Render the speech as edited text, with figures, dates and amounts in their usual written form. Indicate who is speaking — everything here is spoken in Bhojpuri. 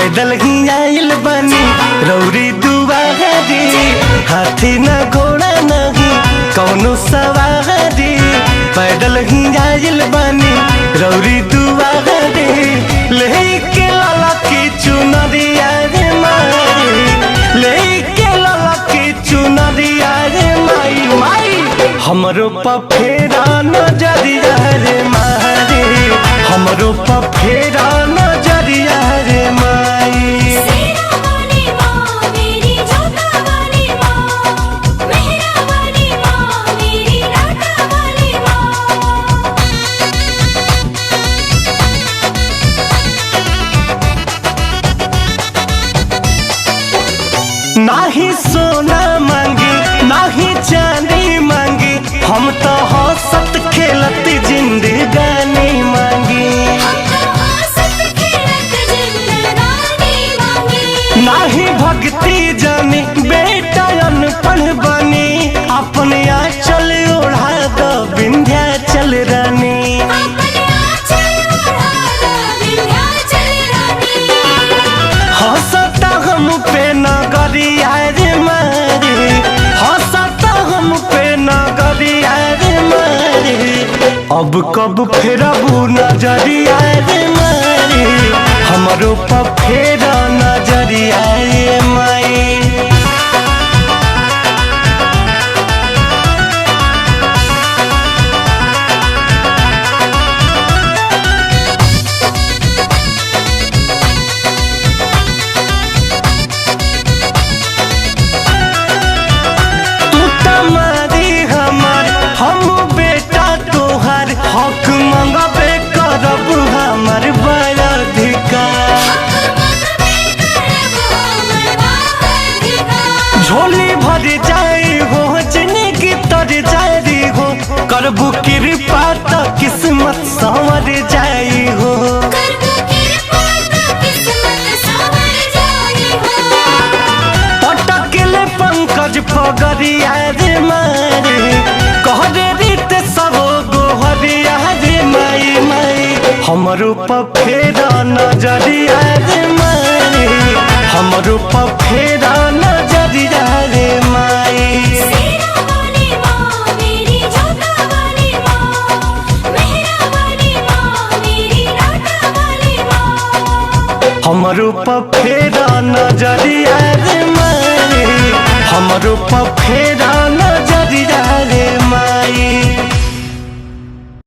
Speaker 1: पैदल ही आइल बनी रौरी दुआरी, हाथी न घोड़ा नहीं कौनो सवारी। पैदल ही आइल बनी रौरी दुआरी, लेके लाला की चुनरिया रे माई, लेके लाला की चुनरिया रे माई। माई हमरो पफेरा नजरिया रे मारी, हमरो पफेरा नजरिया रे माई। नाही सोना मांगी नाही चांदी मांगी, हम तो हंसत खेलत जिंदगानी मांगी। नाही भक्ति जानी बेटा अनपढ़ बनी, अपने आंचल ओढ़ा दो विंध्याचल रानी। हंसता हम पे नगरिया रे मारी, हंसता हम पे नगरिया रे मारी। अब कब फेरबू नजरिया रे मारी, हमरो पफेरा नजरिया रे माई। हक मंगबे करब हमर बलाधिकार, झोली भर जाई हो जिंदगी तर जाई हो, करबू कृपा तो किस्मत संवर जाई हो। पटकले पंकज पगरिया रे मारे, कहरे रीत सब गोहरिया रे माई। माई हमरो पफेरा नजरिया रे माई, हमरो पफेरा नजरिया रे माई। हमरो पफेरा नजरिया रे माई, हमरो पफेरा नजरिया रे माई।